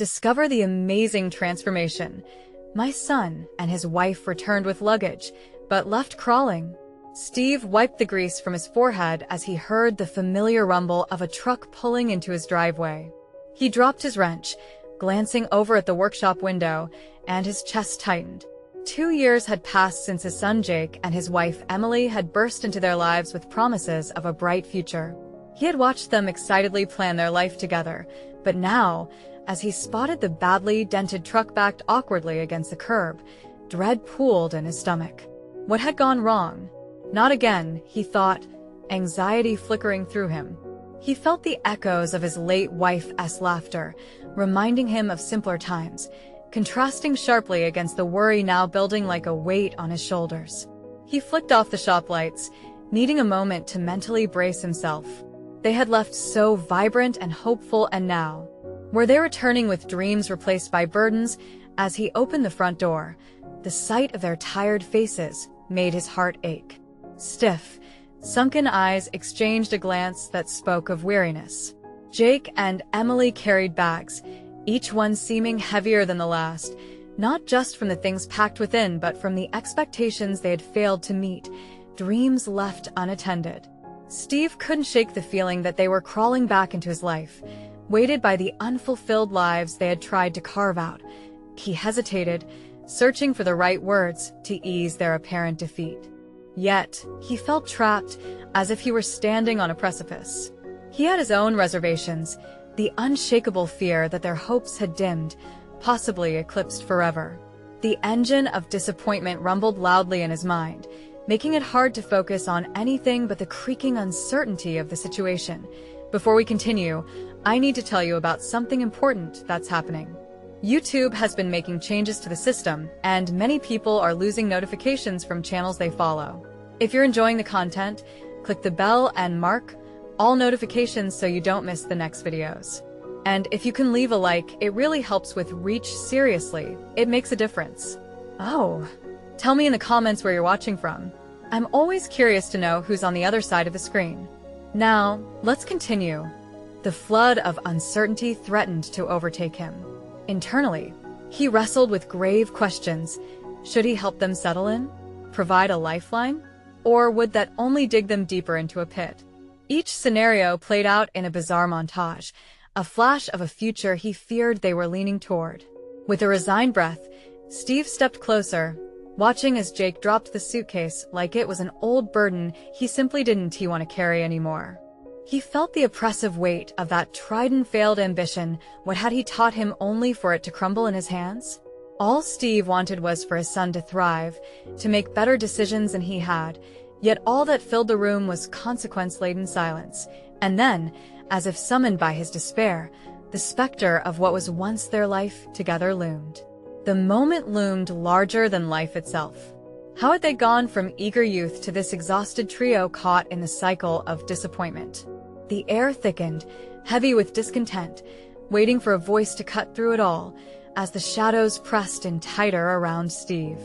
Discover the amazing transformation. My son and his wife returned with luggage, but left crawling. Steve wiped the grease from his forehead as he heard the familiar rumble of a truck pulling into his driveway. He dropped his wrench, glancing over at the workshop window, and his chest tightened. 2 years had passed since his son Jake and his wife Emily had burst into their lives with promises of a bright future. He had watched them excitedly plan their life together, but now, as he spotted the badly dented truck backed awkwardly against the curb, dread pooled in his stomach. What had gone wrong? Not again, he thought, anxiety flickering through him. He felt the echoes of his late wife's laughter, reminding him of simpler times, contrasting sharply against the worry now building like a weight on his shoulders. He flicked off the shop lights, needing a moment to mentally brace himself. They had left so vibrant and hopeful, and now, were they returning with dreams replaced by burdens? As he opened the front door, the sight of their tired faces made his heart ache. Stiff, sunken eyes exchanged a glance that spoke of weariness. Jake and Emily carried bags, each one seeming heavier than the last, not just from the things packed within but from the expectations they had failed to meet, dreams left unattended. Steve couldn't shake the feeling that they were crawling back into his life, weighted by the unfulfilled lives they had tried to carve out. He hesitated, searching for the right words to ease their apparent defeat. Yet, he felt trapped, as if he were standing on a precipice. He had his own reservations, the unshakable fear that their hopes had dimmed, possibly eclipsed forever. The engine of disappointment rumbled loudly in his mind, making it hard to focus on anything but the creaking uncertainty of the situation. Before we continue, I need to tell you about something important that's happening. YouTube has been making changes to the system, and many people are losing notifications from channels they follow. If you're enjoying the content, click the bell and mark all notifications so you don't miss the next videos. And if you can leave a like, it really helps with reach. Seriously, it makes a difference. Oh, tell me in the comments where you're watching from. I'm always curious to know who's on the other side of the screen. Now, let's continue. The flood of uncertainty threatened to overtake him. Internally, he wrestled with grave questions. Should he help them settle in? Provide a lifeline? Or would that only dig them deeper into a pit? Each scenario played out in a bizarre montage, a flash of a future he feared they were leaning toward. With a resigned breath, Steve stepped closer, watching as Jake dropped the suitcase like it was an old burden he simply didn't want to carry anymore. He felt the oppressive weight of that tried-and-failed ambition. What had he taught him only for it to crumble in his hands? All Steve wanted was for his son to thrive, to make better decisions than he had, yet all that filled the room was consequence-laden silence. And then, as if summoned by his despair, the specter of what was once their life together loomed. The moment loomed larger than life itself. How had they gone from eager youth to this exhausted trio caught in the cycle of disappointment? The air thickened, heavy with discontent, waiting for a voice to cut through it all, as the shadows pressed in tighter around Steve.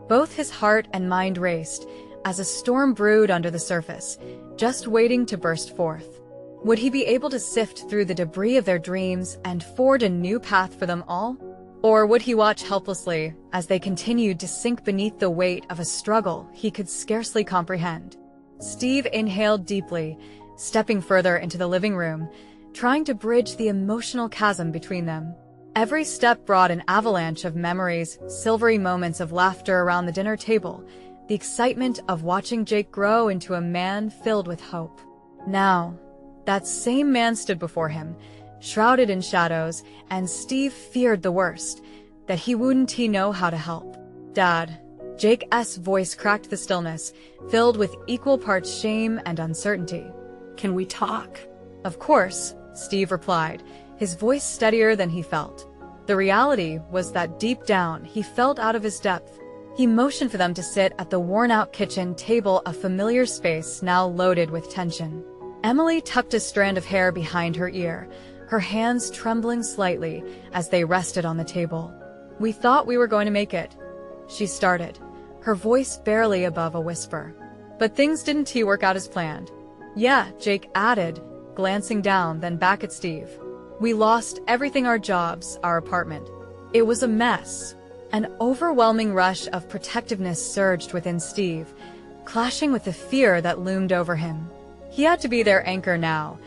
Both his heart and mind raced, as a storm brewed under the surface, just waiting to burst forth. Would he be able to sift through the debris of their dreams and forge a new path for them all? Or would he watch helplessly as they continued to sink beneath the weight of a struggle he could scarcely comprehend? Steve inhaled deeply, stepping further into the living room, trying to bridge the emotional chasm between them. Every step brought an avalanche of memories, silvery moments of laughter around the dinner table, the excitement of watching Jake grow into a man filled with hope. Now, that same man stood before him, shrouded in shadows, and Steve feared the worst, that he wouldn't know how to help. Dad. Jake's voice cracked the stillness, filled with equal parts shame and uncertainty. Can we talk? Of course, Steve replied, his voice steadier than he felt. The reality was that deep down he felt out of his depth. He motioned for them to sit at the worn-out kitchen table, a familiar space now loaded with tension. Emily tucked a strand of hair behind her ear, her hands trembling slightly as they rested on the table. We thought we were going to make it, she started, her voice barely above a whisper. But things didn't work out as planned. Yeah, Jake added, glancing down then back at Steve. We lost everything, our jobs, our apartment. It was a mess. An overwhelming rush of protectiveness surged within Steve, clashing with the fear that loomed over him. He had to be their anchor now,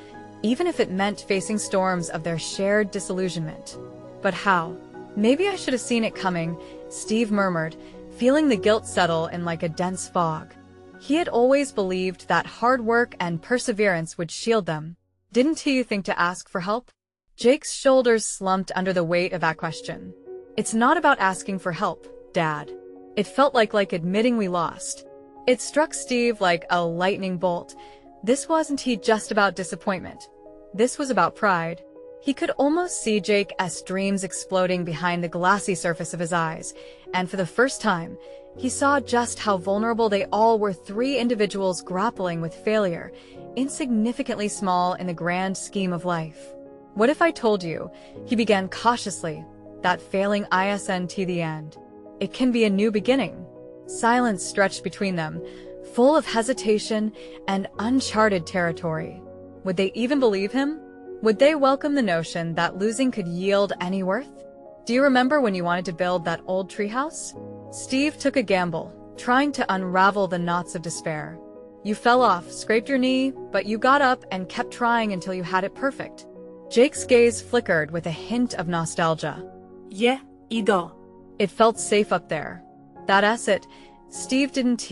even if it meant facing storms of their shared disillusionment. But how? Maybe I should have seen it coming, Steve murmured, feeling the guilt settle in like a dense fog. He had always believed that hard work and perseverance would shield them. Didn't he think to ask for help? Jake's shoulders slumped under the weight of that question. It's not about asking for help, Dad. It felt like admitting we lost. It struck Steve like a lightning bolt. This wasn't just about disappointment. This was about pride. He could almost see Jake's dreams exploding behind the glassy surface of his eyes, and for the first time, he saw just how vulnerable they all were, three individuals grappling with failure, insignificantly small in the grand scheme of life. What if I told you, he began cautiously, that failing isn't the end? It can be a new beginning. Silence stretched between them, full of hesitation and uncharted territory. Would they even believe him? Would they welcome the notion that losing could yield any worth? Do you remember when you wanted to build that old treehouse? Steve took a gamble, trying to unravel the knots of despair. You fell off, scraped your knee, but you got up and kept trying until you had it perfect. Jake's gaze flickered with a hint of nostalgia. Yeah, ido. It felt safe up there. That's it. Steve didn't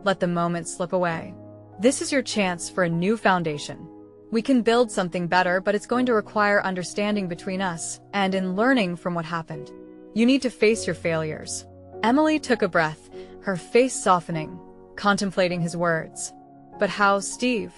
let the moment slip away. This is your chance for a new foundation. We can build something better, but it's going to require understanding between us and in learning from what happened. You need to face your failures. Emily took a breath, her face softening, contemplating his words. But how, Steve?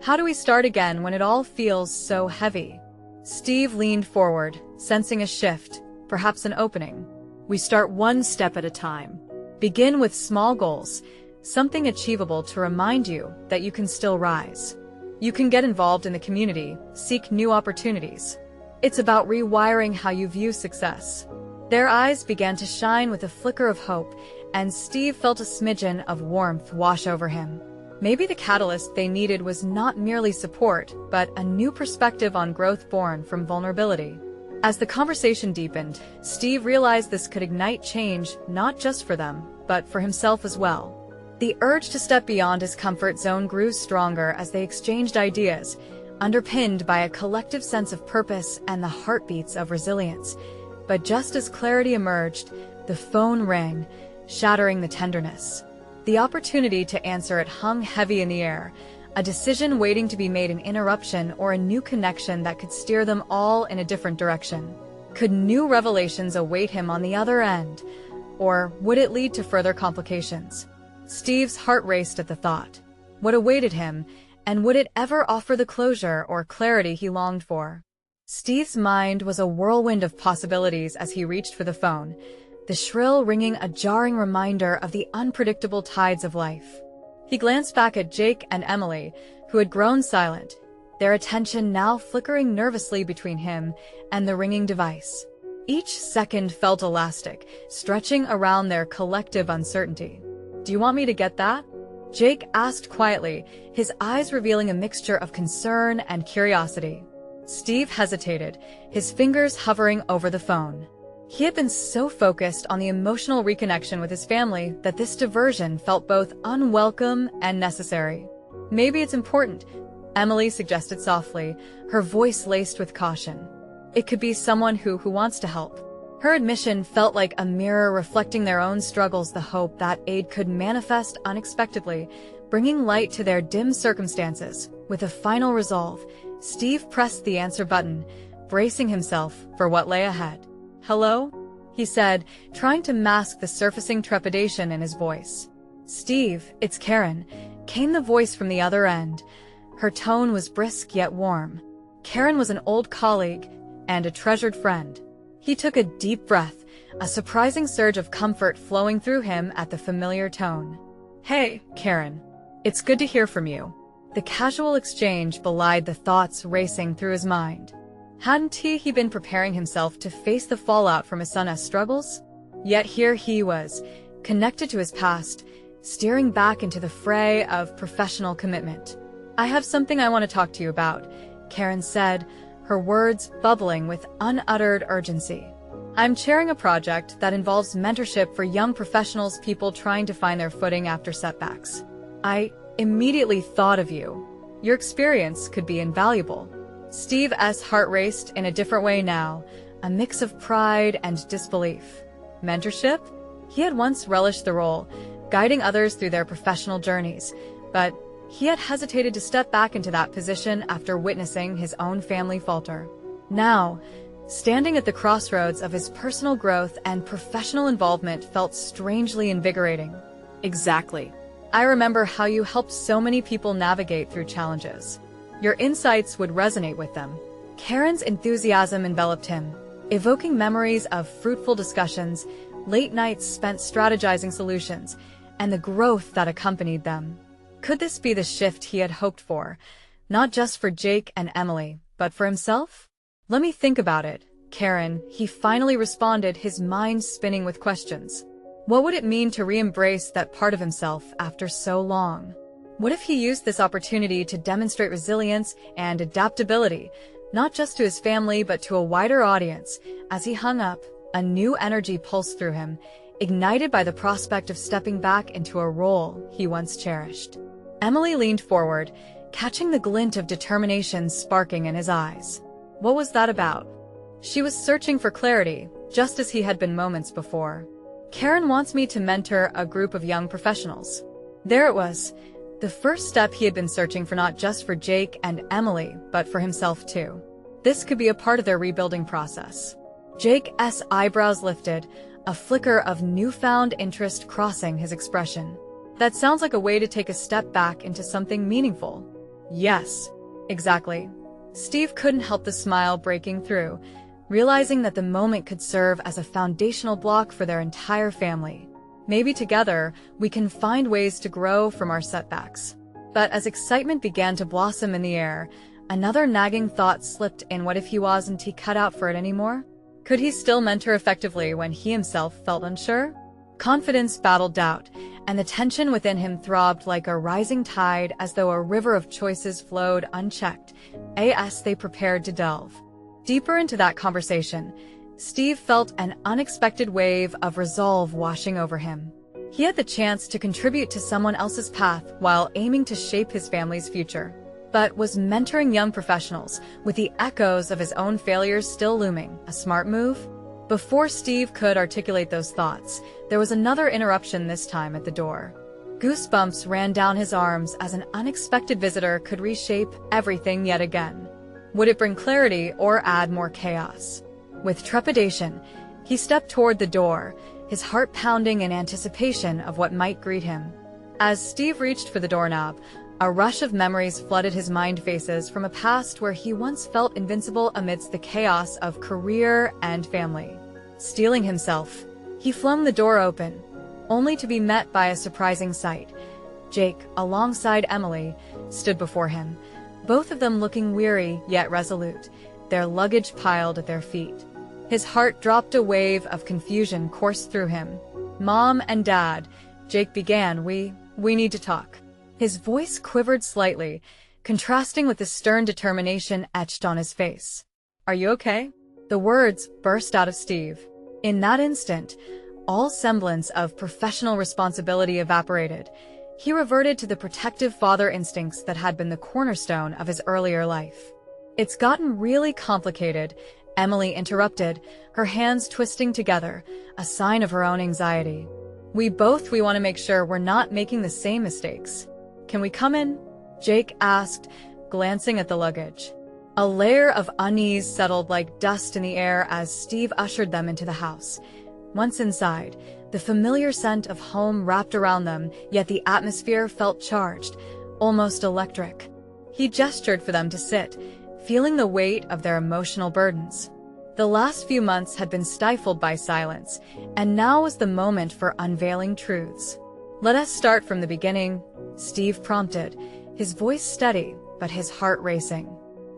How do we start again when it all feels so heavy? Steve leaned forward, sensing a shift, perhaps an opening. We start one step at a time. Begin with small goals, something achievable to remind you that you can still rise. You can get involved in the community, seek new opportunities. It's about rewiring how you view success. Their eyes began to shine with a flicker of hope, and Steve felt a smidgen of warmth wash over him. Maybe the catalyst they needed was not merely support, but a new perspective on growth born from vulnerability. As the conversation deepened, Steve realized this could ignite change not just for them, but for himself as well. The urge to step beyond his comfort zone grew stronger as they exchanged ideas, underpinned by a collective sense of purpose and the heartbeats of resilience. But just as clarity emerged, the phone rang, shattering the tenderness. The opportunity to answer it hung heavy in the air, a decision waiting to be made, an interruption or a new connection that could steer them all in a different direction. Could new revelations await him on the other end, or would it lead to further complications? Steve's heart raced at the thought. What awaited him, and would it ever offer the closure or clarity he longed for? Steve's mind was a whirlwind of possibilities as he reached for the phone, the shrill ringing a jarring reminder of the unpredictable tides of life. He glanced back at Jake and Emily, who had grown silent, their attention now flickering nervously between him and the ringing device. Each second felt elastic, stretching around their collective uncertainty. "Do you want me to get that?" Jake asked quietly, his eyes revealing a mixture of concern and curiosity. Steve hesitated, his fingers hovering over the phone. He had been so focused on the emotional reconnection with his family that this diversion felt both unwelcome and necessary. "Maybe it's important," Emily suggested softly, her voice laced with caution. "It could be someone who wants to help." Her admission felt like a mirror reflecting their own struggles, the hope that aid could manifest unexpectedly, bringing light to their dim circumstances. With a final resolve, Steve pressed the answer button, bracing himself for what lay ahead. "Hello?" he said, trying to mask the surfacing trepidation in his voice. "Steve, it's Karen," came the voice from the other end. Her tone was brisk yet warm. Karen was an old colleague and a treasured friend. He took a deep breath, a surprising surge of comfort flowing through him at the familiar tone. "Hey, Karen. It's good to hear from you." The casual exchange belied the thoughts racing through his mind. Hadn't he been preparing himself to face the fallout from his son's struggles? Yet here he was, connected to his past, steering back into the fray of professional commitment. "I have something I want to talk to you about," Karen said, her words bubbling with unuttered urgency. I'm chairing a project that involves mentorship for young professionals, people trying to find their footing after setbacks. I immediately thought of you. Your experience could be invaluable. Steve's heart raced in a different way now, a mix of pride and disbelief. Mentorship? He had once relished the role, guiding others through their professional journeys, but he had hesitated to step back into that position after witnessing his own family falter. Now, standing at the crossroads of his personal growth and professional involvement felt strangely invigorating. Exactly. I remember how you helped so many people navigate through challenges. Your insights would resonate with them. Karen's enthusiasm enveloped him, evoking memories of fruitful discussions, late nights spent strategizing solutions, and the growth that accompanied them. Could this be the shift he had hoped for, not just for Jake and Emily, but for himself? Let me think about it, Karen, he finally responded, his mind spinning with questions. What would it mean to re-embrace that part of himself after so long? What if he used this opportunity to demonstrate resilience and adaptability, not just to his family but to a wider audience? As he hung up, a new energy pulsed through him, ignited by the prospect of stepping back into a role he once cherished. Emily leaned forward, catching the glint of determination sparking in his eyes. What was that about? She was searching for clarity, just as he had been moments before. Karen wants me to mentor a group of young professionals. There it was, the first step he had been searching for, not just for Jake and Emily, but for himself too. This could be a part of their rebuilding process. Jake's eyebrows lifted, a flicker of newfound interest crossing his expression. That sounds like a way to take a step back into something meaningful. Yes, exactly. Steve couldn't help the smile breaking through, realizing that the moment could serve as a foundational block for their entire family. Maybe together, we can find ways to grow from our setbacks. But as excitement began to blossom in the air, another nagging thought slipped in. What if he wasn't cut out for it anymore? Could he still mentor effectively when he himself felt unsure? Confidence battled doubt, and the tension within him throbbed like a rising tide, as though a river of choices flowed unchecked, as they prepared to delve deeper into that conversation. Steve felt an unexpected wave of resolve washing over him. He had the chance to contribute to someone else's path while aiming to shape his family's future. But was mentoring young professionals, with the echoes of his own failures still looming, a smart move? Before Steve could articulate those thoughts, there was another interruption, this time at the door. Goosebumps ran down his arms as an unexpected visitor could reshape everything yet again. Would it bring clarity or add more chaos? With trepidation, he stepped toward the door, his heart pounding in anticipation of what might greet him. As Steve reached for the doorknob, a rush of memories flooded his mind, faces from a past where he once felt invincible amidst the chaos of career and family. Steeling himself, he flung the door open, only to be met by a surprising sight. Jake, alongside Emily, stood before him, both of them looking weary yet resolute, their luggage piled at their feet. His heart dropped, a wave of confusion coursed through him. "Mom and Dad," Jake began, we need to talk." His voice quivered slightly, contrasting with the stern determination etched on his face. "Are you okay?" The words burst out of Steve. In that instant, all semblance of professional responsibility evaporated. He reverted to the protective father instincts that had been the cornerstone of his earlier life. "It's gotten really complicated," Emily interrupted, her hands twisting together, a sign of her own anxiety. We want to make sure we're not making the same mistakes. Can we come in?" Jake asked, glancing at the luggage. A layer of unease settled like dust in the air as Steve ushered them into the house. Once inside, the familiar scent of home wrapped around them, yet the atmosphere felt charged, almost electric. He gestured for them to sit, feeling the weight of their emotional burdens. The last few months had been stifled by silence, and now was the moment for unveiling truths. "Let us start from the beginning," Steve prompted, his voice steady, but his heart racing.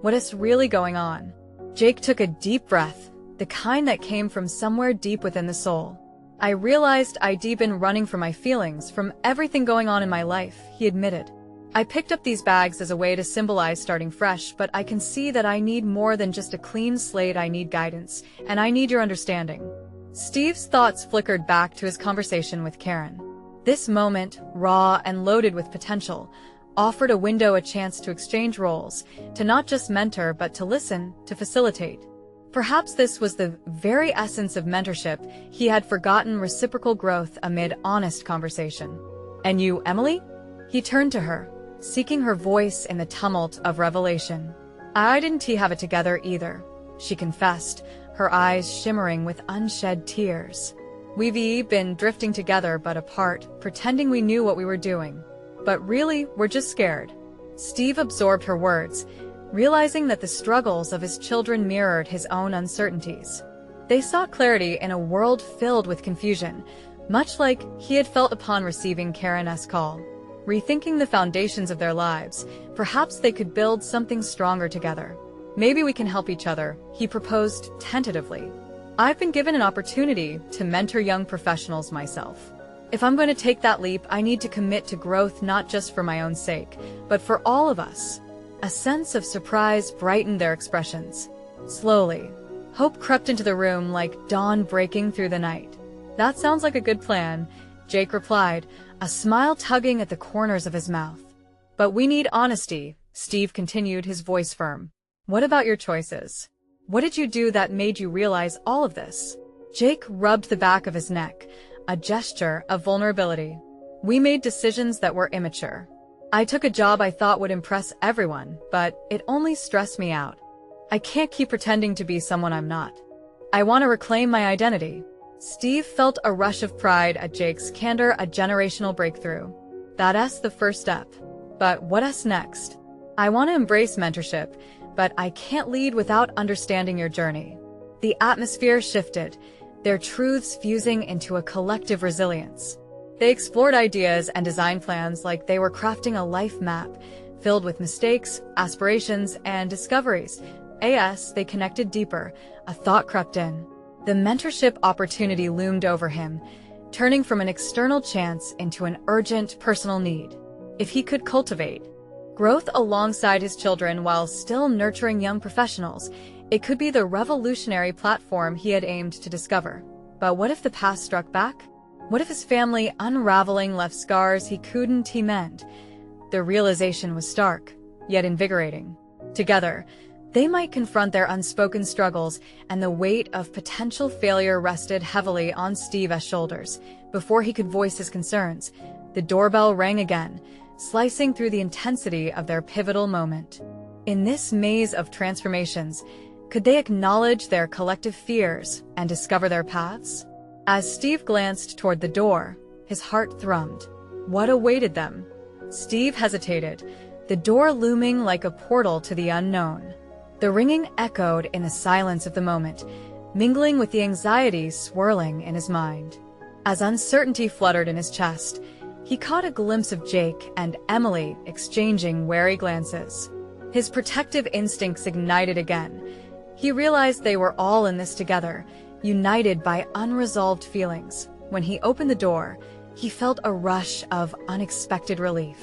"What is really going on?" Jake took a deep breath, the kind that came from somewhere deep within the soul. "I realized I'd been running from my feelings, from everything going on in my life," he admitted. I picked up these bags as a way to symbolize starting fresh, but I can see that I need more than just a clean slate. I need guidance, and I need your understanding. Steve's thoughts flickered back to his conversation with Karen. This moment, raw and loaded with potential, offered a window, a chance to exchange roles, to not just mentor but to listen, to facilitate. Perhaps this was the very essence of mentorship. He had forgotten reciprocal growth amid honest conversation. And you, Emily? He turned to her, seeking her voice in the tumult of revelation. I didn't have it together either, she confessed, her eyes shimmering with unshed tears. We've been drifting together but apart, pretending we knew what we were doing. But really, we're just scared. Steve absorbed her words, realizing that the struggles of his children mirrored his own uncertainties. They sought clarity in a world filled with confusion, much like he had felt upon receiving Karen's call. Rethinking the foundations of their lives, perhaps they could build something stronger together. Maybe we can help each other, he proposed tentatively. I've been given an opportunity to mentor young professionals myself. If I'm going to take that leap, I need to commit to growth, not just for my own sake, but for all of us. A sense of surprise brightened their expressions. Slowly, hope crept into the room like dawn breaking through the night. That sounds like a good plan, Jake replied, a smile tugging at the corners of his mouth. But we need honesty, Steve continued, his voice firm. What about your choices? What did you do that made you realize all of this? Jake rubbed the back of his neck, a gesture of vulnerability. We made decisions that were immature. I took a job I thought would impress everyone, but it only stressed me out. I can't keep pretending to be someone I'm not. I want to reclaim my identity. Steve felt a rush of pride at Jake's candor, a generational breakthrough. That's the first step. But what's next? I want to embrace mentorship, but I can't lead without understanding your journey. The atmosphere shifted, their truths fusing into a collective resilience. They explored ideas and design plans like they were crafting a life map, filled with mistakes, aspirations, and discoveries. As they connected deeper, a thought crept in. The mentorship opportunity loomed over him, turning from an external chance into an urgent personal need. If he could cultivate growth alongside his children while still nurturing young professionals, it could be the revolutionary platform he had aimed to discover. But what if the past struck back? What if his family unraveling left scars he couldn't mend? The realization was stark, yet invigorating. Together, they might confront their unspoken struggles, and the weight of potential failure rested heavily on Steve's shoulders. Before he could voice his concerns, the doorbell rang again, slicing through the intensity of their pivotal moment. In this maze of transformations, could they acknowledge their collective fears and discover their paths? As Steve glanced toward the door, his heart thrummed. What awaited them? Steve hesitated, the door looming like a portal to the unknown. The ringing echoed in the silence of the moment, mingling with the anxiety swirling in his mind. As uncertainty fluttered in his chest, he caught a glimpse of Jake and Emily exchanging wary glances. His protective instincts ignited again. He realized they were all in this together, united by unresolved feelings. When he opened the door, he felt a rush of unexpected relief.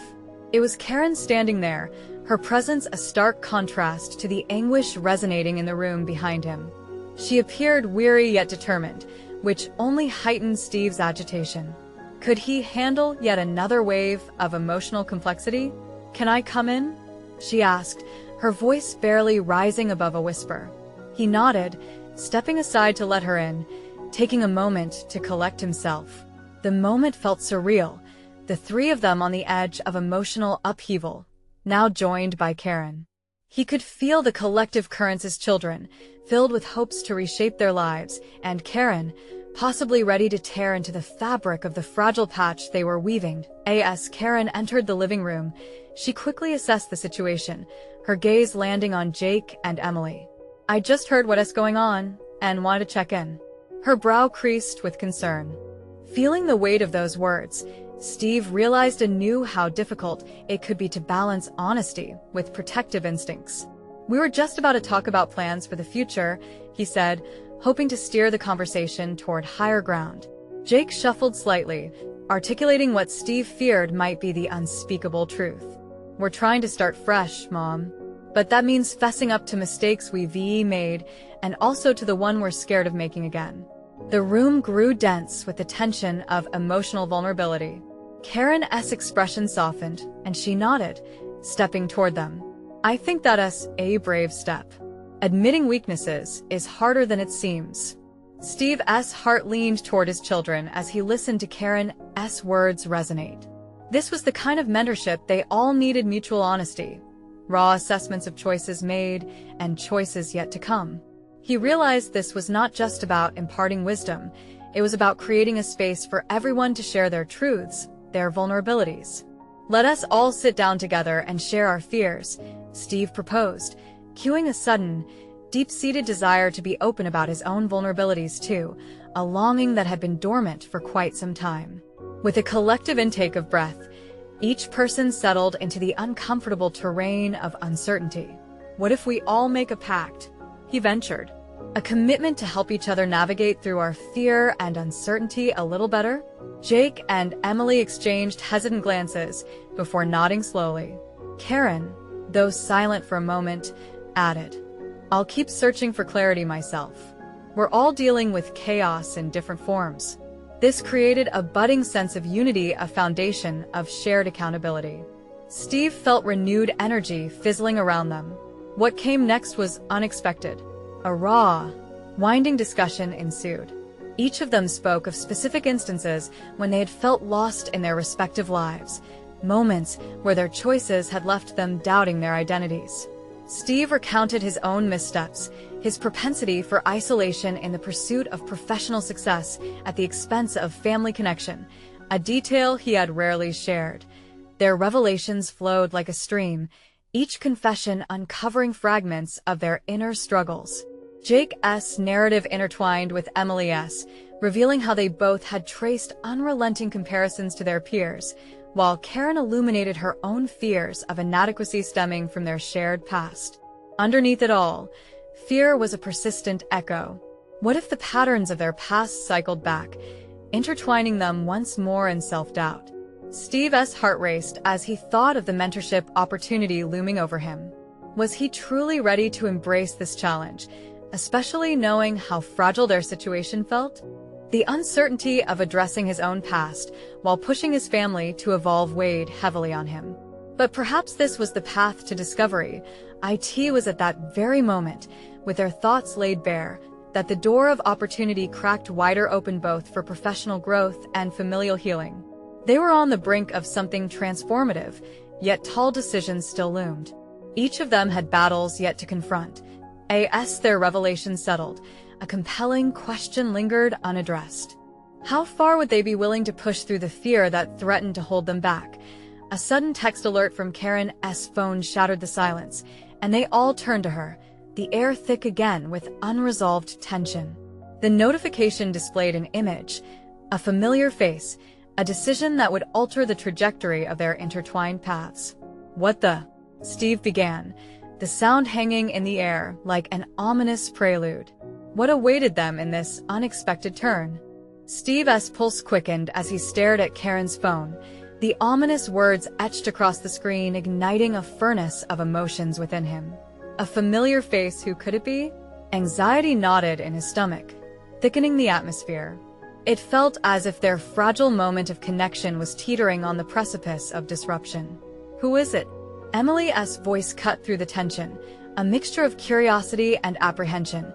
It was Karen standing there, her presence a stark contrast to the anguish resonating in the room behind him. She appeared weary yet determined, which only heightened Steve's agitation. Could he handle yet another wave of emotional complexity? Can I come in? She asked, her voice barely rising above a whisper. He nodded, stepping aside to let her in, taking a moment to collect himself. The moment felt surreal, the three of them on the edge of emotional upheaval, now joined by Karen. He could feel the collective currents as children, filled with hopes to reshape their lives, and Karen, possibly ready to tear into the fabric of the fragile patch they were weaving. As Karen entered the living room, she quickly assessed the situation, her gaze landing on Jake and Emily. I just heard what's going on, and wanted to check in. Her brow creased with concern. Feeling the weight of those words, Steve realized anew how difficult it could be to balance honesty with protective instincts. We were just about to talk about plans for the future, he said, hoping to steer the conversation toward higher ground. Jake shuffled slightly, articulating what Steve feared might be the unspeakable truth. We're trying to start fresh, Mom. But that means fessing up to mistakes we've made, and also to the one we're scared of making again. The room grew dense with the tension of emotional vulnerability. Karen's expression softened, and she nodded, stepping toward them. I think that's a brave step. Admitting weaknesses is harder than it seems. Steve's heart leaned toward his children as he listened to Karen's words resonate. This was the kind of mentorship they all needed: mutual honesty, raw assessments of choices made and choices yet to come. He realized this was not just about imparting wisdom, it was about creating a space for everyone to share their truths, their vulnerabilities. Let us all sit down together and share our fears, Steve proposed, cueing a sudden, deep-seated desire to be open about his own vulnerabilities too, a longing that had been dormant for quite some time. With a collective intake of breath, each person settled into the uncomfortable terrain of uncertainty. What if we all make a pact? He ventured. A commitment to help each other navigate through our fear and uncertainty a little better? Jake and Emily exchanged hesitant glances before nodding slowly. Karen, though silent for a moment, added, I'll keep searching for clarity myself. We're all dealing with chaos in different forms. This created a budding sense of unity, a foundation of shared accountability. Steve felt renewed energy fizzling around them. What came next was unexpected. A raw, winding discussion ensued. Each of them spoke of specific instances when they had felt lost in their respective lives, moments where their choices had left them doubting their identities. Steve recounted his own missteps, his propensity for isolation in the pursuit of professional success at the expense of family connection, a detail he had rarely shared. Their revelations flowed like a stream, each confession uncovering fragments of their inner struggles. Jake's narrative intertwined with Emily's, revealing how they both had traced unrelenting comparisons to their peers, while Karen illuminated her own fears of inadequacy stemming from their shared past. Underneath it all, fear was a persistent echo. What if the patterns of their past cycled back, intertwining them once more in self-doubt? Steve's heart raced as he thought of the mentorship opportunity looming over him. Was he truly ready to embrace this challenge, especially knowing how fragile their situation felt? The uncertainty of addressing his own past while pushing his family to evolve weighed heavily on him. But perhaps this was the path to discovery. It was at that very moment, with their thoughts laid bare, that the door of opportunity cracked wider open, both for professional growth and familial healing. They were on the brink of something transformative, yet tall decisions still loomed. Each of them had battles yet to confront. As their revelation settled, a compelling question lingered unaddressed. How far would they be willing to push through the fear that threatened to hold them back? A sudden text alert from Karen's phone shattered the silence, and they all turned to her, the air thick again with unresolved tension. The notification displayed an image, a familiar face, a decision that would alter the trajectory of their intertwined paths. What the? Steve began, the sound hanging in the air like an ominous prelude. What awaited them in this unexpected turn? Steve's pulse quickened as he stared at Karen's phone, the ominous words etched across the screen igniting a furnace of emotions within him. A familiar face, who could it be? Anxiety knotted in his stomach, thickening the atmosphere. It felt as if their fragile moment of connection was teetering on the precipice of disruption. Who is it? Emily's voice cut through the tension, a mixture of curiosity and apprehension.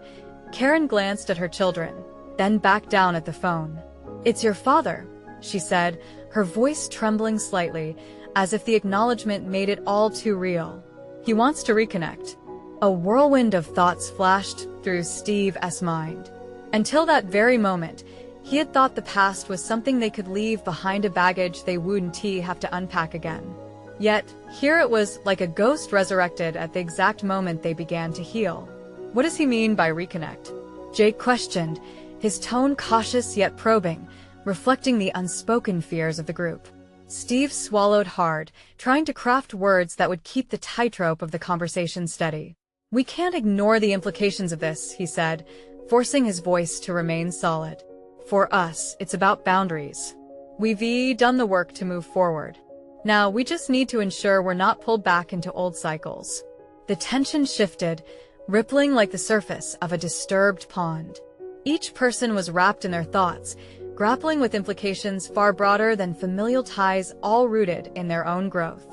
Karen glanced at her children, then back down at the phone. It's your father, she said, her voice trembling slightly, as if the acknowledgement made it all too real. He wants to reconnect. A whirlwind of thoughts flashed through Steve's mind. Until that very moment, he had thought the past was something they could leave behind, a baggage they wouldn't have to unpack again. Yet, here it was like a ghost resurrected at the exact moment they began to heal. What does he mean by reconnect? Jake questioned, his tone cautious yet probing, reflecting the unspoken fears of the group. Steve swallowed hard, trying to craft words that would keep the tightrope of the conversation steady. We can't ignore the implications of this, he said, forcing his voice to remain solid. For us, it's about boundaries. We've done the work to move forward. Now, we just need to ensure we're not pulled back into old cycles. The tension shifted, rippling like the surface of a disturbed pond. Each person was wrapped in their thoughts, grappling with implications far broader than familial ties, all rooted in their own growth.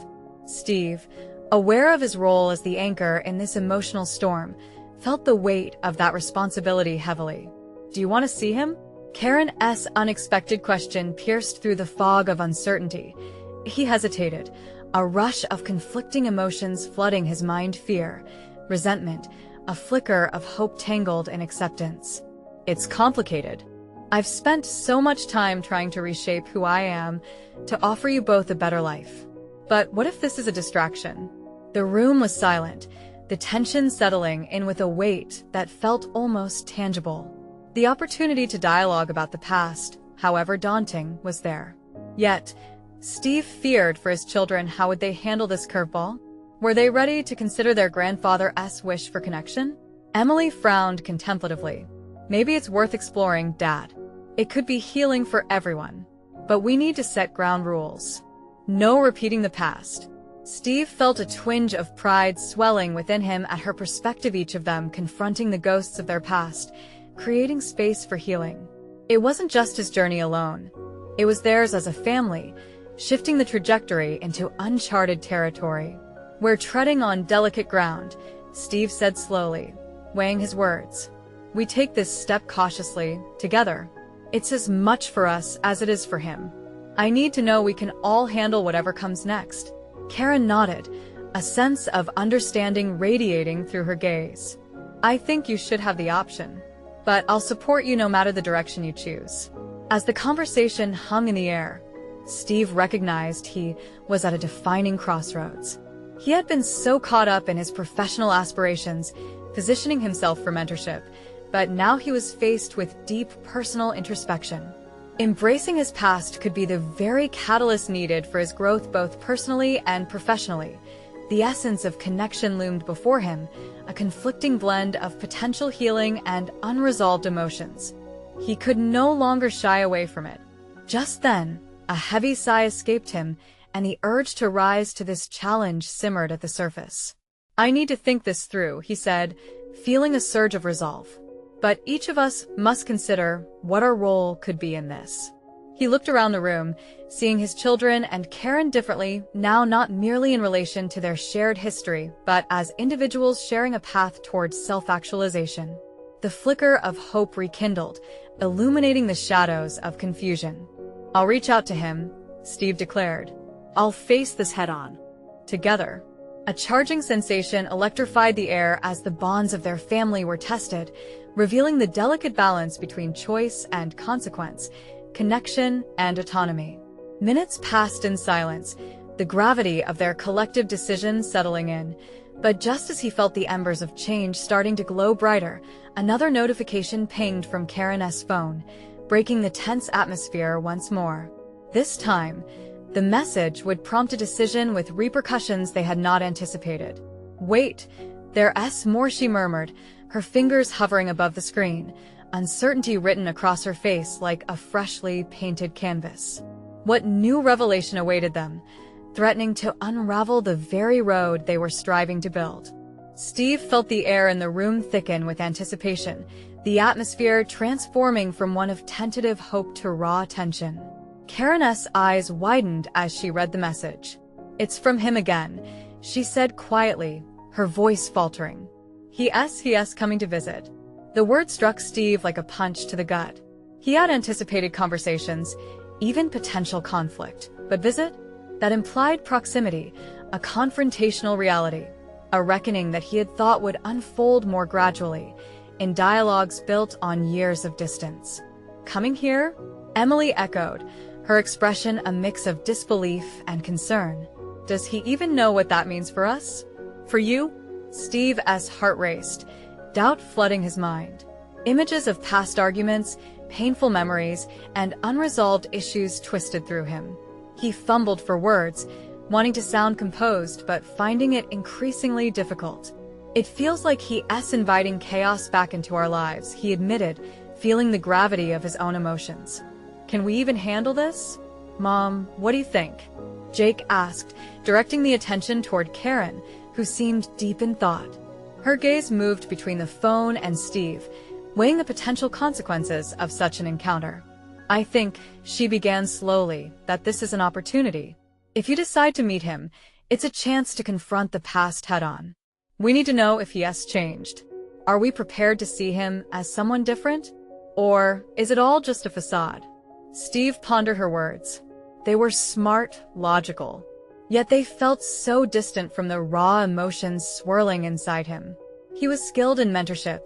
Steve, aware of his role as the anchor in this emotional storm, felt the weight of that responsibility heavily. "Do you want to see him?" Karen's unexpected question pierced through the fog of uncertainty. He hesitated, a rush of conflicting emotions flooding his mind: fear, resentment, a flicker of hope tangled in acceptance. "It's complicated. I've spent so much time trying to reshape who I am, to offer you both a better life. But what if this is a distraction?" The room was silent, the tension settling in with a weight that felt almost tangible. The opportunity to dialogue about the past, however daunting, was there. Yet, Steve feared for his children. How would they handle this curveball? Were they ready to consider their grandfather's wish for connection? Emily frowned contemplatively. "Maybe it's worth exploring, Dad. It could be healing for everyone. But we need to set ground rules. No repeating the past." Steve felt a twinge of pride swelling within him at her perspective, each of them confronting the ghosts of their past, creating space for healing. It wasn't just his journey alone. It was theirs as a family, shifting the trajectory into uncharted territory. "We're treading on delicate ground," Steve said slowly, weighing his words. "We take this step cautiously, together. It's as much for us as it is for him. I need to know we can all handle whatever comes next." Karen nodded, a sense of understanding radiating through her gaze. "I think you should have the option. But I'll support you no matter the direction you choose." As the conversation hung in the air, Steve recognized he was at a defining crossroads. He had been so caught up in his professional aspirations, positioning himself for mentorship, but now he was faced with deep personal introspection. Embracing his past could be the very catalyst needed for his growth, both personally and professionally. The essence of connection loomed before him, a conflicting blend of potential healing and unresolved emotions. He could no longer shy away from it. Just then, a heavy sigh escaped him, and the urge to rise to this challenge simmered at the surface. "I need to think this through," he said, feeling a surge of resolve. "But each of us must consider what our role could be in this." He looked around the room, seeing his children and Karen differently, now not merely in relation to their shared history, but as individuals sharing a path towards self-actualization. The flicker of hope rekindled, illuminating the shadows of confusion. "I'll reach out to him," Steve declared. I'll face this head-on. Together. A charging sensation electrified the air as the bonds of their family were tested, revealing the delicate balance between choice and consequence, connection and autonomy. Minutes passed in silence, the gravity of their collective decisions settling in. But just as he felt the embers of change starting to glow brighter, another notification pinged from Karen's phone, breaking the tense atmosphere once more. This time, the message would prompt a decision with repercussions they had not anticipated. "Wait, there's more," she murmured, her fingers hovering above the screen, uncertainty written across her face like a freshly painted canvas. What new revelation awaited them, threatening to unravel the very road they were striving to build? Steve felt the air in the room thicken with anticipation, the atmosphere transforming from one of tentative hope to raw tension. Karen's eyes widened as she read the message. "It's from him again," she said quietly, her voice faltering. He's coming to visit." The word struck Steve like a punch to the gut. He had anticipated conversations, even potential conflict. But visit? That implied proximity, a confrontational reality, a reckoning that he had thought would unfold more gradually, in dialogues built on years of distance. "Coming here?" Emily echoed, her expression a mix of disbelief and concern. "Does he even know what that means for us? For you?" Steve's heart raced, doubt flooding his mind. Images of past arguments, painful memories, and unresolved issues twisted through him. He fumbled for words, wanting to sound composed but finding it increasingly difficult. "It feels like he's inviting chaos back into our lives," he admitted, feeling the gravity of his own emotions. "Can we even handle this?" "Mom, what do you think?" Jake asked, directing the attention toward Karen, who seemed deep in thought. Her gaze moved between the phone and Steve, weighing the potential consequences of such an encounter. "I think," she began slowly, "that this is an opportunity. If you decide to meet him, it's a chance to confront the past head-on. We need to know if he has changed. Are we prepared to see him as someone different? Or is it all just a facade?" Steve pondered her words. They were smart, logical, yet they felt so distant from the raw emotions swirling inside him. He was skilled in mentorship,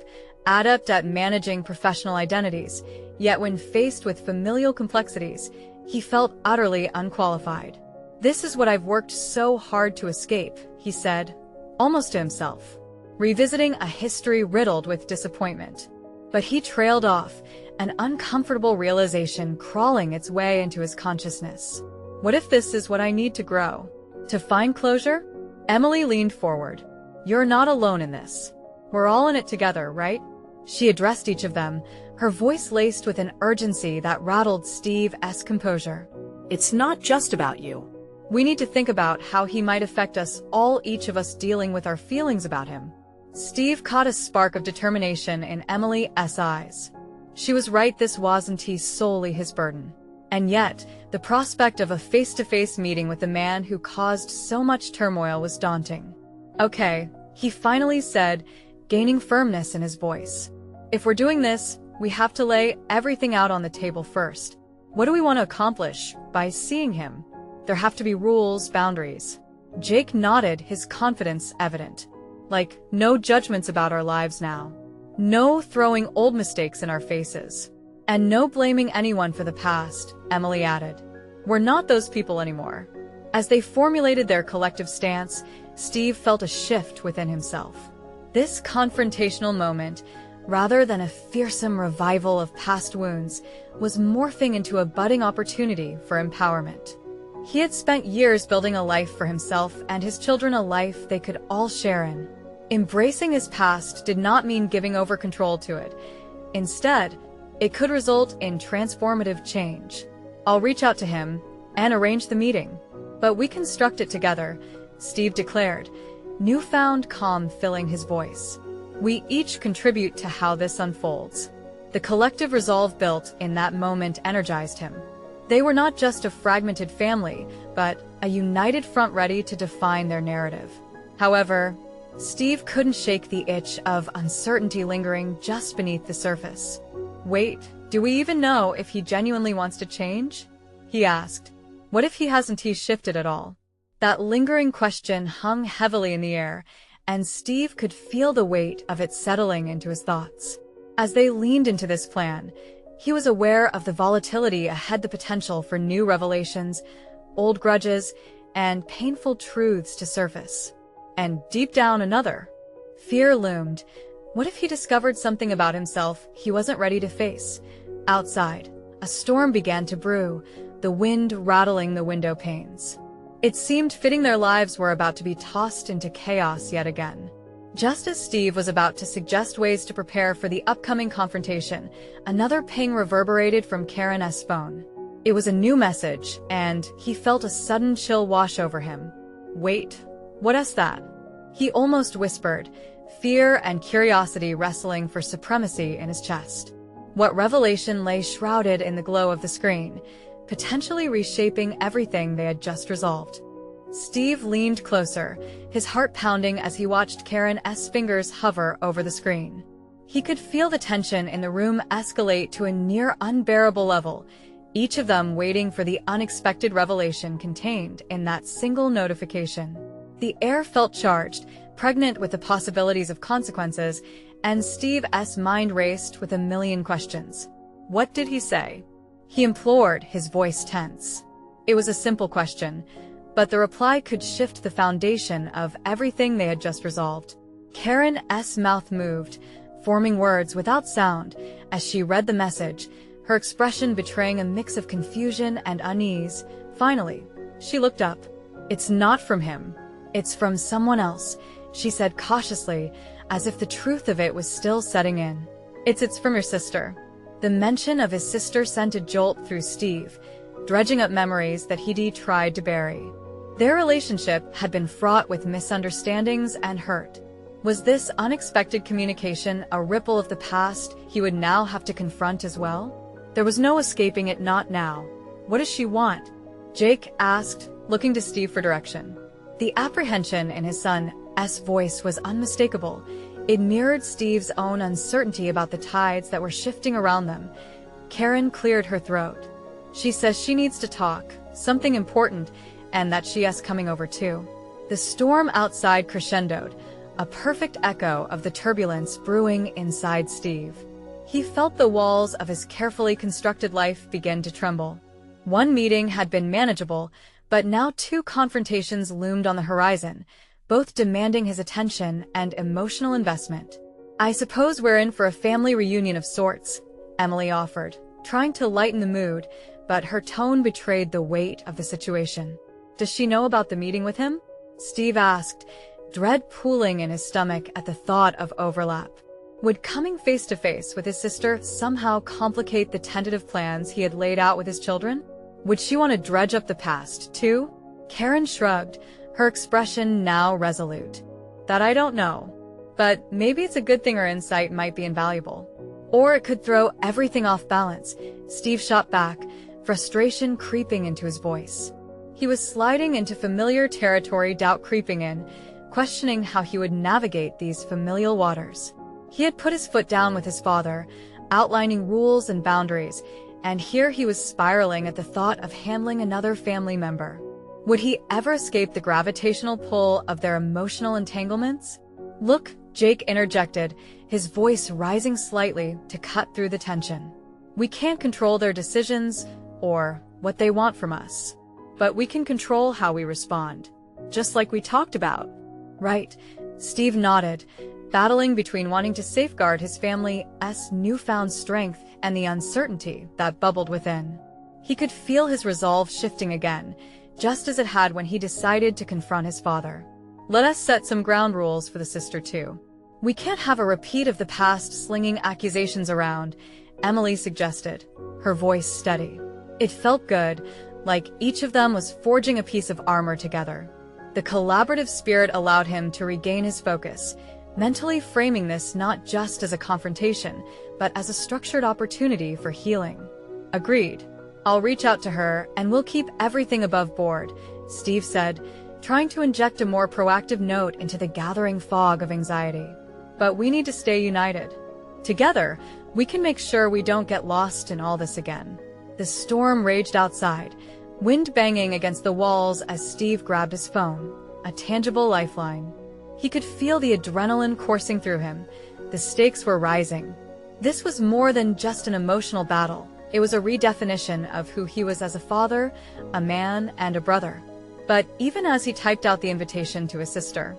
adept at managing professional identities, yet when faced with familial complexities, he felt utterly unqualified. "This is what I've worked so hard to escape," he said, almost to himself, revisiting a history riddled with disappointment. But he trailed off, an uncomfortable realization crawling its way into his consciousness. What if this is what I need to grow? To find closure? Emily leaned forward. "You're not alone in this. We're all in it together, right?" She addressed each of them, her voice laced with an urgency that rattled Steve's composure. It's not just about you. We need to think about how he might affect us all, each of us dealing with our feelings about him. Steve caught a spark of determination in Emily's eyes. She was right, this wasn't solely his burden. And yet, the prospect of a face-to-face meeting with the man who caused so much turmoil was daunting. "Okay," he finally said, gaining firmness in his voice. "If we're doing this, we have to lay everything out on the table first. What do we want to accomplish by seeing him? There have to be rules, boundaries." Jake nodded, his confidence evident. "Like, no judgments about our lives now. No throwing old mistakes in our faces. And no blaming anyone for the past," Emily added. "We're not those people anymore." As they formulated their collective stance, Steve felt a shift within himself. This confrontational moment, rather than a fearsome revival of past wounds, was morphing into a budding opportunity for empowerment. He had spent years building a life for himself and his children, a life they could all share in. Embracing his past did not mean giving over control to it. Instead, it could result in transformative change. "I'll reach out to him and arrange the meeting. But we construct it together," Steve declared, newfound calm filling his voice. "We each contribute to how this unfolds." The collective resolve built in that moment energized him. They were not just a fragmented family, but a united front ready to define their narrative. However, Steve couldn't shake the itch of uncertainty lingering just beneath the surface. "Wait, do we even know if he genuinely wants to change?" he asked. "What if he hasn't shifted at all?" That lingering question hung heavily in the air, and Steve could feel the weight of it settling into his thoughts. As they leaned into this plan, he was aware of the volatility ahead, the potential for new revelations, old grudges, and painful truths to surface. And deep down, another fear loomed. What if he discovered something about himself he wasn't ready to face? Outside, a storm began to brew, the wind rattling the window panes. It seemed fitting their lives were about to be tossed into chaos yet again. Just as Steve was about to suggest ways to prepare for the upcoming confrontation, another ping reverberated from Karen's phone. It was a new message, and he felt a sudden chill wash over him. "Wait, what is that?" he almost whispered, fear and curiosity wrestling for supremacy in his chest. What revelation lay shrouded in the glow of the screen, potentially reshaping everything they had just resolved? Steve leaned closer, his heart pounding as he watched Karen's fingers hover over the screen. He could feel the tension in the room escalate to a near unbearable level, each of them waiting for the unexpected revelation contained in that single notification. The air felt charged, pregnant with the possibilities of consequences, and Steve's mind raced with a million questions. What did he say? He implored, his voice tense. It was a simple question, but the reply could shift the foundation of everything they had just resolved. Karen's mouth moved, forming words without sound as she read the message, her expression betraying a mix of confusion and unease. Finally, she looked up. "It's not from him. It's from someone else," she said cautiously, as if the truth of it was still setting in. It's from your sister." The mention of his sister sent a jolt through Steve, dredging up memories that he'd tried to bury. Their relationship had been fraught with misunderstandings and hurt. Was this unexpected communication a ripple of the past he would now have to confront as well? There was no escaping it, not now. What does she want? Jake asked, looking to Steve for direction. The apprehension in his son's voice was unmistakable. It mirrored Steve's own uncertainty about the tides that were shifting around them. Karen cleared her throat. She says she needs to talk, something important, and that she's coming over too. The storm outside crescendoed, a perfect echo of the turbulence brewing inside Steve. He felt the walls of his carefully constructed life begin to tremble. One meeting had been manageable, but now two confrontations loomed on the horizon, both demanding his attention and emotional investment. "I suppose we're in for a family reunion of sorts," Emily offered, trying to lighten the mood, but her tone betrayed the weight of the situation. "Does she know about the meeting with him?" Steve asked, dread pooling in his stomach at the thought of overlap. Would coming face-to-face with his sister somehow complicate the tentative plans he had laid out with his children? Would she want to dredge up the past, too? Karen shrugged, her expression now resolute. "That I don't know. But maybe it's a good thing her insight might be invaluable. Or it could throw everything off balance." Steve shot back, frustration creeping into his voice. He was sliding into familiar territory, doubt creeping in, questioning how he would navigate these familial waters. He had put his foot down with his father, outlining rules and boundaries, and here he was spiraling at the thought of handling another family member. Would he ever escape the gravitational pull of their emotional entanglements? "Look," Jake interjected, his voice rising slightly to cut through the tension. "We can't control their decisions or what they want from us, but we can control how we respond, just like we talked about." "Right," Steve nodded, battling between wanting to safeguard his family's newfound strength and the uncertainty that bubbled within. He could feel his resolve shifting again, just as it had when he decided to confront his father. "Let us set some ground rules for the sister too. We can't have a repeat of the past slinging accusations around," Emily suggested, her voice steady. It felt good, like each of them was forging a piece of armor together. The collaborative spirit allowed him to regain his focus, mentally framing this not just as a confrontation, but as a structured opportunity for healing. "Agreed. I'll reach out to her and we'll keep everything above board," Steve said, trying to inject a more proactive note into the gathering fog of anxiety. "But we need to stay united. Together, we can make sure we don't get lost in all this again." The storm raged outside, wind banging against the walls as Steve grabbed his phone, a tangible lifeline. He could feel the adrenaline coursing through him. The stakes were rising. This was more than just an emotional battle. It was a redefinition of who he was as a father, a man, and a brother. But even as he typed out the invitation to his sister,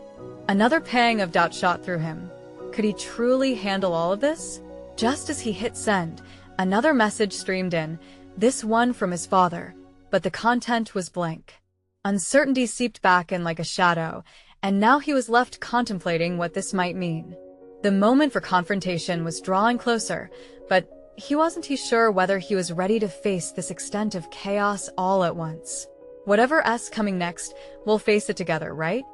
another pang of doubt shot through him. Could he truly handle all of this? Just as he hit send, another message streamed in, this one from his father, but the content was blank. Uncertainty seeped back in like a shadow, and now he was left contemplating what this might mean. The moment for confrontation was drawing closer, but he wasn't sure whether he was ready to face this extent of chaos all at once. "Whatever's coming next, we'll face it together, right?"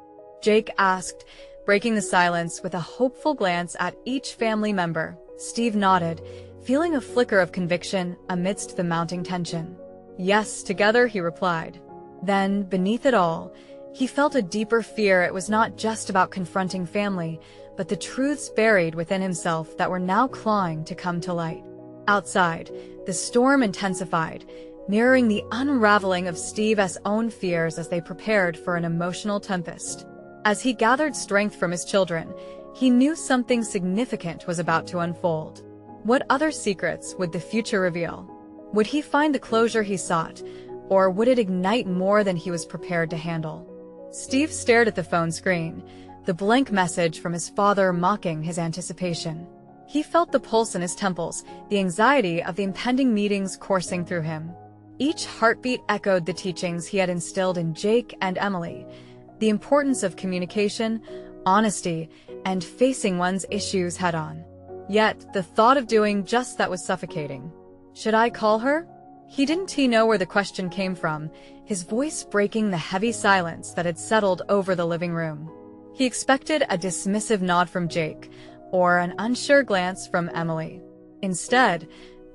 Jake asked, breaking the silence with a hopeful glance at each family member. Steve nodded, feeling a flicker of conviction amidst the mounting tension. "Yes, together," he replied. Then, beneath it all, he felt a deeper fear. It was not just about confronting family, but the truths buried within himself that were now clawing to come to light. Outside, the storm intensified, mirroring the unraveling of Steve's own fears as they prepared for an emotional tempest. As he gathered strength from his children, he knew something significant was about to unfold. What other secrets would the future reveal? Would he find the closure he sought, or would it ignite more than he was prepared to handle? Steve stared at the phone screen, the blank message from his father mocking his anticipation. He felt the pulse in his temples, the anxiety of the impending meetings coursing through him. Each heartbeat echoed the teachings he had instilled in Jake and Emily, the importance of communication, honesty, and facing one's issues head-on. Yet, the thought of doing just that was suffocating. "Should I call her?" He didn't know where the question came from, his voice breaking the heavy silence that had settled over the living room. He expected a dismissive nod from Jake, or an unsure glance from Emily. Instead,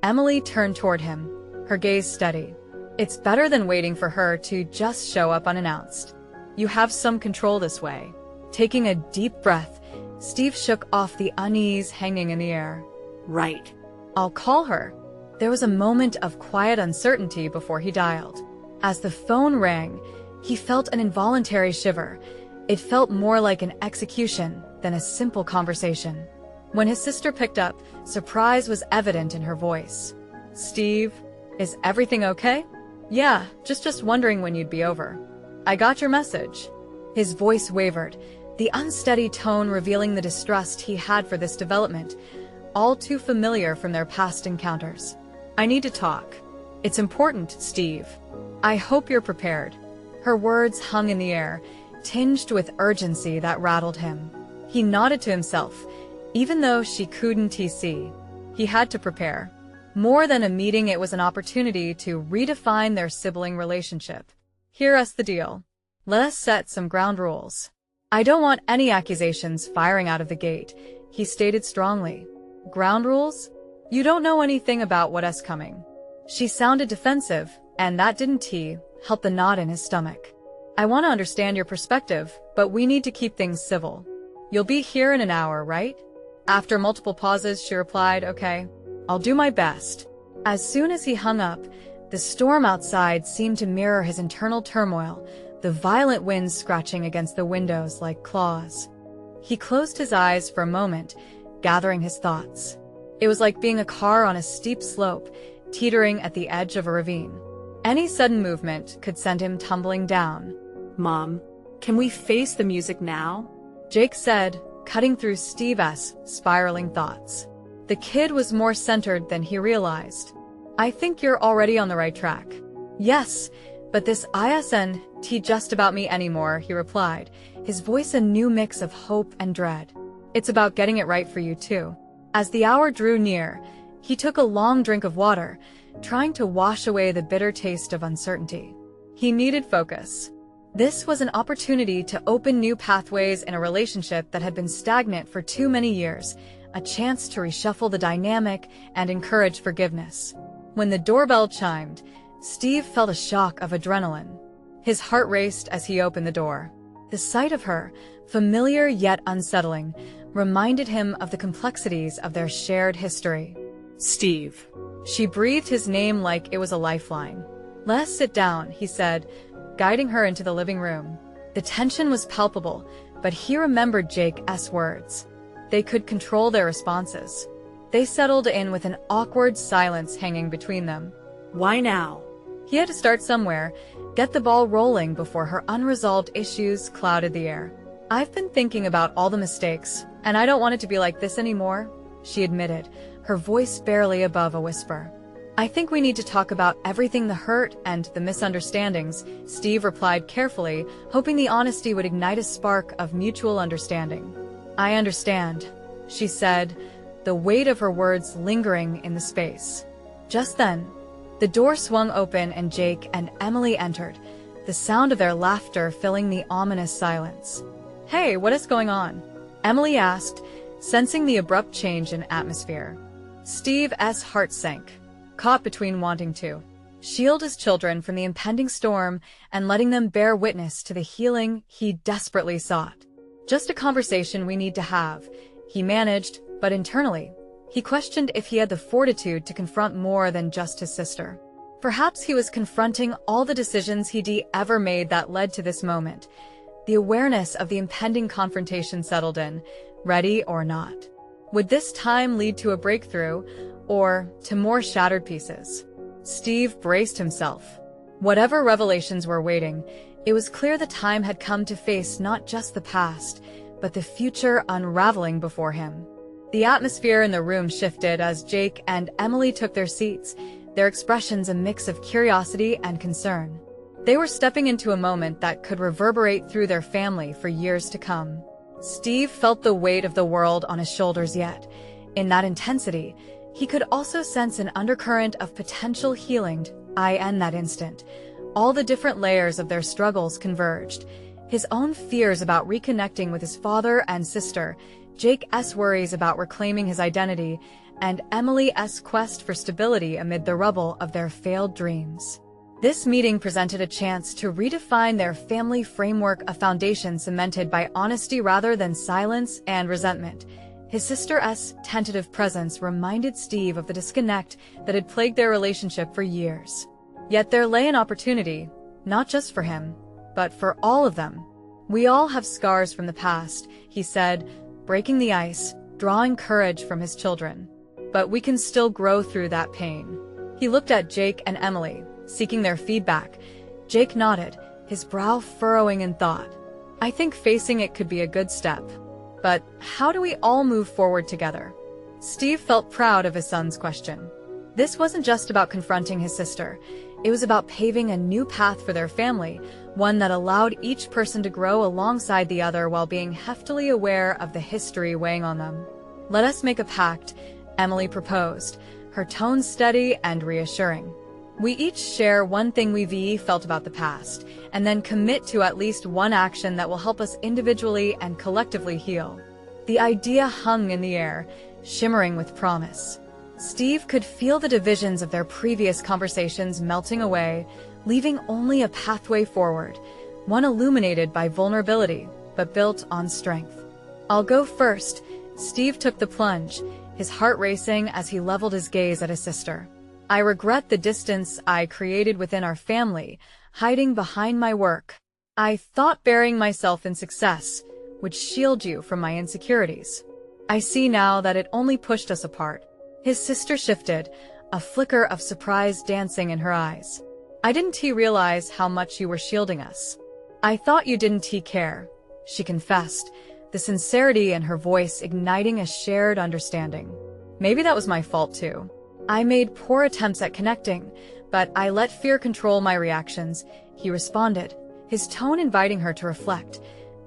Emily turned toward him, her gaze steady. It's better than waiting for her to just show up unannounced. You have some control this way. Taking a deep breath, Steve shook off the unease hanging in the air. Right. I'll call her. There was a moment of quiet uncertainty before he dialed. As the phone rang, he felt an involuntary shiver. It felt more like an execution than a simple conversation. When his sister picked up, surprise was evident in her voice. Steve, is everything okay? Yeah, just wondering when you'd be over. I got your message. His voice wavered, the unsteady tone revealing the distrust he had for this development, all too familiar from their past encounters. I need to talk. It's important, Steve. I hope you're prepared. Her words hung in the air, tinged with urgency that rattled him. He nodded to himself, even though she couldn't see. He had to prepare. More than a meeting, it was an opportunity to redefine their sibling relationship. Hear us the deal. Let us set some ground rules. I don't want any accusations firing out of the gate, he stated strongly. Ground rules? You don't know anything about what's coming. She sounded defensive, and that didn't help the knot in his stomach. I want to understand your perspective, but we need to keep things civil. You'll be here in an hour, right? After multiple pauses, she replied, okay, I'll do my best. As soon as he hung up, the storm outside seemed to mirror his internal turmoil, the violent winds scratching against the windows like claws. He closed his eyes for a moment, gathering his thoughts. It was like being a car on a steep slope, teetering at the edge of a ravine. Any sudden movement could send him tumbling down. Mom, can we face the music now? Jake said, cutting through Steve's spiraling thoughts. The kid was more centered than he realized. I think you're already on the right track. Yes, but this isn't just about me anymore, he replied, his voice a new mix of hope and dread. It's about getting it right for you too. As the hour drew near, he took a long drink of water, trying to wash away the bitter taste of uncertainty. He needed focus. This was an opportunity to open new pathways in a relationship that had been stagnant for too many years, a chance to reshuffle the dynamic and encourage forgiveness. When the doorbell chimed, Steve felt a shock of adrenaline. His heart raced as he opened the door. The sight of her, familiar yet unsettling, reminded him of the complexities of their shared history. Steve. She breathed his name like it was a lifeline. Let's sit down, he said, guiding her into the living room. The tension was palpable, but he remembered Jake's words. They could control their responses. They settled in with an awkward silence hanging between them. Why now? He had to start somewhere, get the ball rolling before her unresolved issues clouded the air. I've been thinking about all the mistakes, and I don't want it to be like this anymore, she admitted, her voice barely above a whisper. I think we need to talk about everything, the hurt and the misunderstandings, Steve replied carefully, hoping the honesty would ignite a spark of mutual understanding. I understand, she said, the weight of her words lingering in the space. Just then, the door swung open and Jake and Emily entered, the sound of their laughter filling the ominous silence. Hey, what is going on? Emily asked, sensing the abrupt change in atmosphere. Steve's heart sank, caught between wanting to shield his children from the impending storm and letting them bear witness to the healing he desperately sought. Just a conversation we need to have, he managed, but internally, he questioned if he had the fortitude to confront more than just his sister. Perhaps he was confronting all the decisions he'd ever made that led to this moment. The awareness of the impending confrontation settled in, ready or not. Would this time lead to a breakthrough, or to more shattered pieces? Steve braced himself. Whatever revelations were waiting, it was clear the time had come to face not just the past, but the future unraveling before him. The atmosphere in the room shifted as Jake and Emily took their seats, their expressions a mix of curiosity and concern. They were stepping into a moment that could reverberate through their family for years to come. Steve felt the weight of the world on his shoulders, yet, in that intensity, he could also sense an undercurrent of potential healing In that instant, all the different layers of their struggles converged. His own fears about reconnecting with his father and sister, Jake's worries about reclaiming his identity, and Emily's quest for stability amid the rubble of their failed dreams. This meeting presented a chance to redefine their family framework, a foundation cemented by honesty rather than silence and resentment. His sister's tentative presence reminded Steve of the disconnect that had plagued their relationship for years. Yet there lay an opportunity, not just for him, but for all of them. "We all have scars from the past," he said, breaking the ice, drawing courage from his children. "But we can still grow through that pain." He looked at Jake and Emily, seeking their feedback. Jake nodded, his brow furrowing in thought. "I think facing it could be a good step. But how do we all move forward together?" Steve felt proud of his son's question. This wasn't just about confronting his sister. It was about paving a new path for their family, one that allowed each person to grow alongside the other while being heftily aware of the history weighing on them. "Let us make a pact," Emily proposed, her tone steady and reassuring. "We each share one thing we've felt about the past, and then commit to at least one action that will help us individually and collectively heal." The idea hung in the air, shimmering with promise. Steve could feel the divisions of their previous conversations melting away, leaving only a pathway forward, one illuminated by vulnerability, but built on strength. "I'll go first." Steve took the plunge, his heart racing as he leveled his gaze at his sister. "I regret the distance I created within our family, hiding behind my work. I thought burying myself in success would shield you from my insecurities. I see now that it only pushed us apart." His sister shifted, a flicker of surprise dancing in her eyes. "I didn't realize how much you were shielding us." "I thought you didn't care," she confessed, the sincerity in her voice igniting a shared understanding. "Maybe that was my fault too. I made poor attempts at connecting, but I let fear control my reactions," he responded, his tone inviting her to reflect.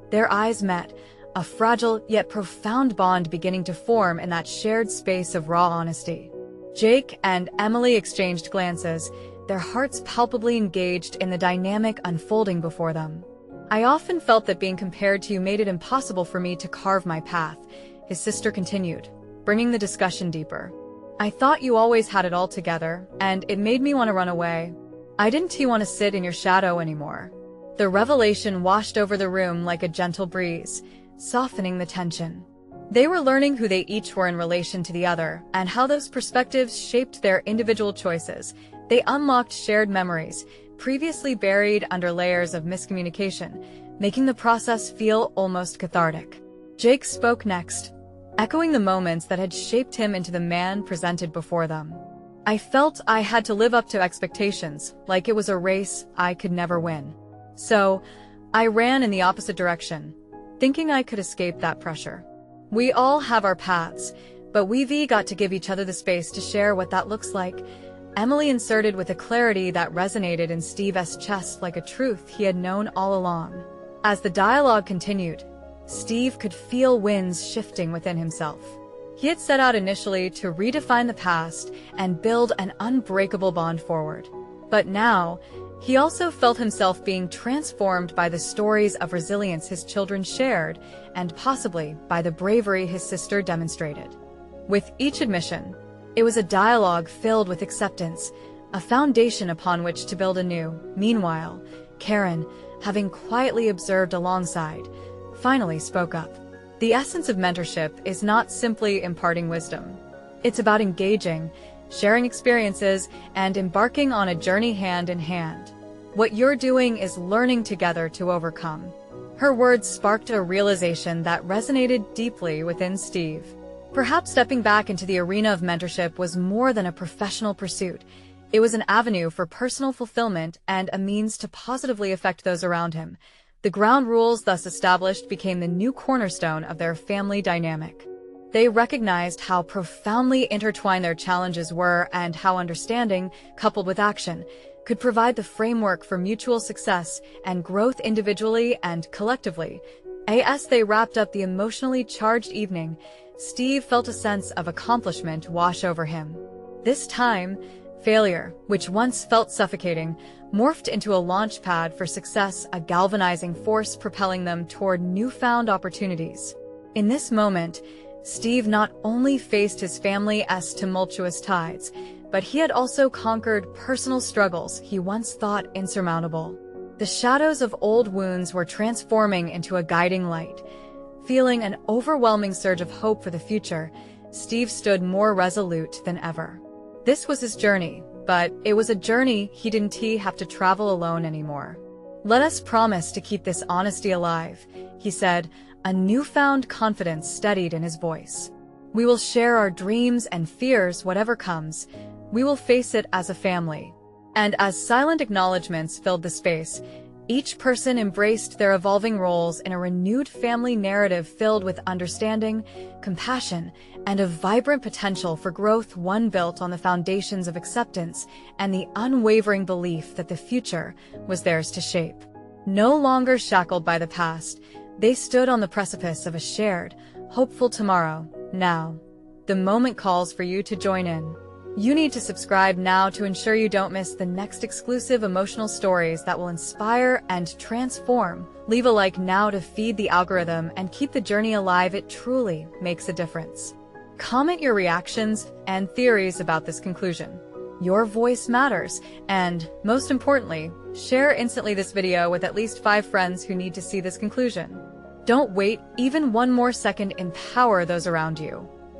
Their eyes met, a fragile yet profound bond beginning to form in that shared space of raw honesty. Jake and Emily exchanged glances, their hearts palpably engaged in the dynamic unfolding before them. "I often felt that being compared to you made it impossible for me to carve my path," his sister continued, bringing the discussion deeper. "I thought you always had it all together, and it made me want to run away. I didn't want to sit in your shadow anymore." The revelation washed over the room like a gentle breeze, softening the tension. They were learning who they each were in relation to the other, and how those perspectives shaped their individual choices. They unlocked shared memories, previously buried under layers of miscommunication, making the process feel almost cathartic. Jake spoke next, echoing the moments that had shaped him into the man presented before them. "I felt I had to live up to expectations, like it was a race I could never win. So, I ran in the opposite direction, thinking I could escape that pressure. We all have our paths, but we've got to give each other the space to share what that looks like," Emily inserted with a clarity that resonated in Steve's chest like a truth he had known all along. As the dialogue continued, Steve could feel winds shifting within himself. He had set out initially to redefine the past and build an unbreakable bond forward. But now, he also felt himself being transformed by the stories of resilience his children shared, and possibly by the bravery his sister demonstrated. With each admission, it was a dialogue filled with acceptance, a foundation upon which to build anew. Meanwhile, Karen, having quietly observed alongside, finally spoke up. The essence of mentorship is not simply imparting wisdom. It's about engaging, sharing experiences, and embarking on a journey hand in hand. What you're doing is learning together to overcome. Her words sparked a realization that resonated deeply within Steve. Perhaps stepping back into the arena of mentorship was more than a professional pursuit. It was an avenue for personal fulfillment and a means to positively affect those around him. The ground rules thus established became the new cornerstone of their family dynamic. They recognized how profoundly intertwined their challenges were and how understanding, coupled with action, could provide the framework for mutual success and growth individually and collectively. As they wrapped up the emotionally charged evening, Steve felt a sense of accomplishment wash over him. This time, Failure, which once felt suffocating, morphed into a launch pad for success, a galvanizing force propelling them toward newfound opportunities. In this moment, Steve not only faced his family's tumultuous tides, but he had also conquered personal struggles he once thought insurmountable. The shadows of old wounds were transforming into a guiding light. Feeling an overwhelming surge of hope for the future, Steve stood more resolute than ever. This was his journey, but it was a journey he didn't have to travel alone anymore. "Let us promise to keep this honesty alive," he said, a newfound confidence steadied in his voice. "We will share our dreams and fears, whatever comes. We will face it as a family." And as silent acknowledgments filled the space, each person embraced their evolving roles in a renewed family narrative filled with understanding, compassion, and a vibrant potential for growth, one built on the foundations of acceptance and the unwavering belief that the future was theirs to shape. No longer shackled by the past, they stood on the precipice of a shared, hopeful tomorrow. Now, the moment calls for you to join in. You need to subscribe now to ensure you don't miss the next exclusive emotional stories that will inspire and transform. Leave a like now to feed the algorithm and keep the journey alive. It truly makes a difference. Comment your reactions and theories about this conclusion. Your voice matters, and most importantly, share instantly this video with at least 5 friends who need to see this conclusion. Don't wait even one more second. Empower those around you.